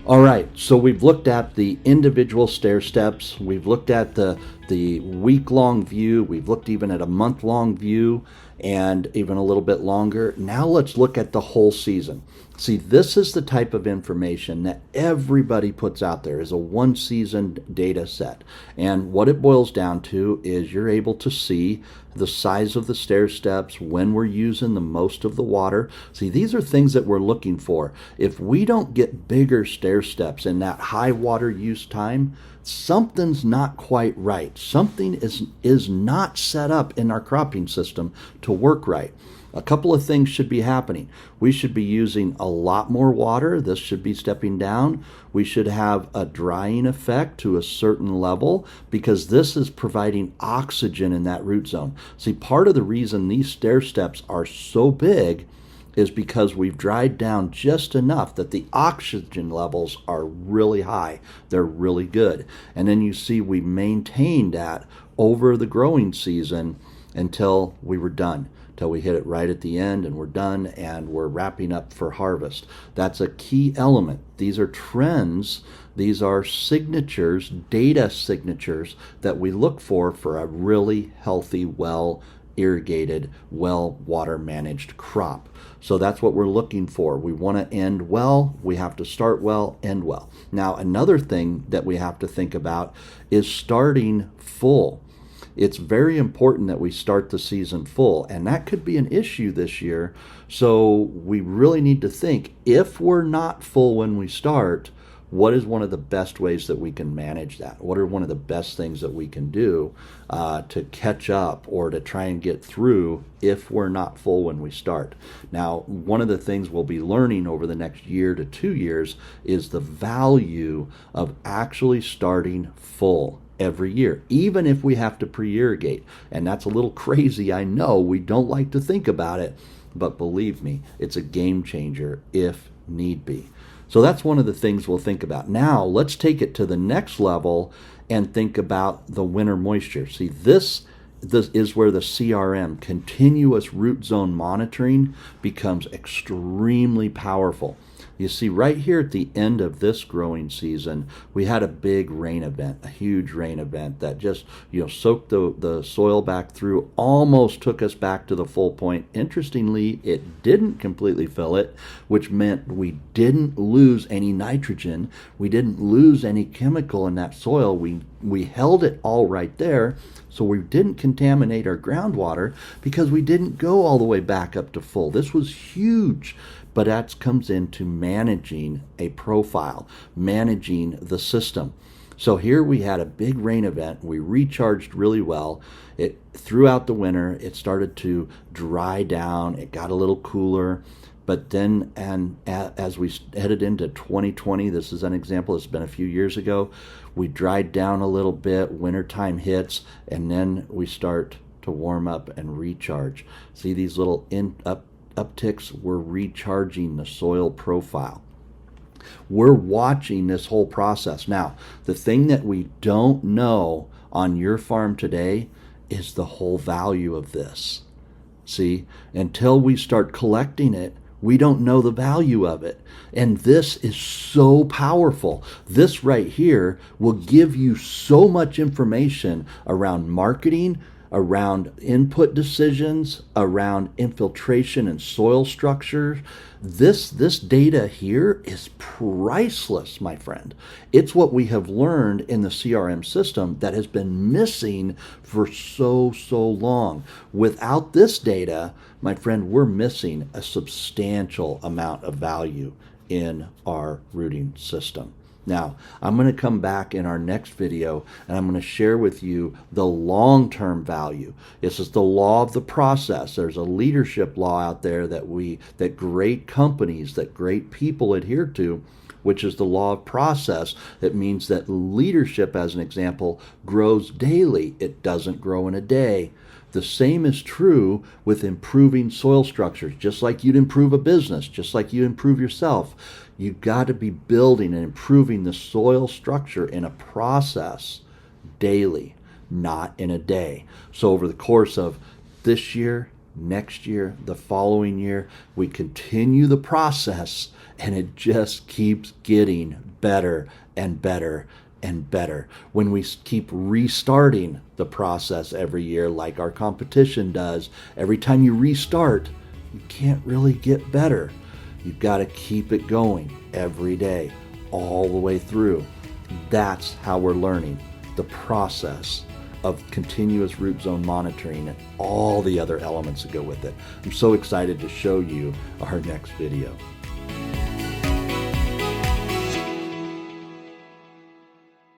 All right, so we've looked at the individual stair steps. We've looked at the week-long view. We've looked even at a month-long view and even a little bit longer. Now let's look at the whole season. See, this is the type of information that everybody puts out there is a one-season data set. And what it boils down to is you're able to see the size of the stair steps, when we're using the most of the water. See, these are things that we're looking for. If we don't get bigger stair steps in that high water use time, something's not quite right. Something is not set up in our cropping system to work right. A couple of things should be happening. We should be using a lot more water. This should be stepping down. We should have a drying effect to a certain level because this is providing oxygen in that root zone. See, part of the reason these stair steps are so big is because we've dried down just enough that the oxygen levels are really high. They're really good. And then you see we maintained that over the growing season until we were done. Till we hit it right at the end and we're done and we're wrapping up for harvest. That's a key element. These are trends, these are signatures, data signatures that we look for a really healthy, well irrigated, well water managed crop. So that's what we're looking for. We want to end well, we have to start well, end well. Now another thing that we have to think about is starting full. It's very important that we start the season full, and that could be an issue this year. So we really need to think, if we're not full when we start, what is one of the best ways that we can manage that? What are one of the best things that we can do to catch up or to try and get through if we're not full when we start? Now, one of the things we'll be learning over the next year to 2 years is the value of actually starting full every year, even if we have to pre-irrigate. And that's a little crazy, I know. We don't like to think about it, but believe me, it's a game changer if need be. So that's one of the things we'll think about. Now, let's take it to the next level and think about the winter moisture. See, this is where the CRM, continuous root zone monitoring, becomes extremely powerful. You see, right here at the end of this growing season, we had a big rain event, a huge rain event that just, soaked the soil back through, almost took us back to the full point. Interestingly, it didn't completely fill it, which meant we didn't lose any nitrogen. We didn't lose any chemical in that soil. We held it all right there, so we didn't contaminate our groundwater because we didn't go all the way back up to full. This was huge. But that comes into managing a profile, managing the system. So here we had a big rain event. We recharged really well. Throughout the winter, it started to dry down. It got a little cooler. But then, and as we headed into 2020, this is an example, it's been a few years ago, we dried down a little bit, wintertime hits, and then we start to warm up and recharge. See these little upticks? We're recharging the soil profile. We're watching this whole process. Now, the thing that we don't know on your farm today is the whole value of this. See, until we start collecting it, we don't know the value of it. And this is so powerful. This right here will give you so much information around marketing, around input decisions, around infiltration and soil structure. This data here is priceless, my friend. It's what we have learned in the CRM system that has been missing for so long. Without this data, my friend, we're missing a substantial amount of value in our rooting system. Now, I'm going to come back in our next video and I'm going to share with you the long-term value. This is the law of the process. There's a leadership law out there that great companies, that great people adhere to, which is the law of process. It means that leadership, as an example, grows daily. It doesn't grow in a day. The same is true with improving soil structures. Just like you'd improve a business, just like you improve yourself, you've got to be building and improving the soil structure in a process daily, not in a day. So over the course of this year, next year, the following year. We continue the process, and it just keeps getting better and better and better. When we keep restarting the process every year, like our competition does, every time you restart, you can't really get better. You've got to keep it going every day, all the way through. That's how we're learning the process of continuous root zone monitoring and all the other elements that go with it. I'm so excited to show you our next video.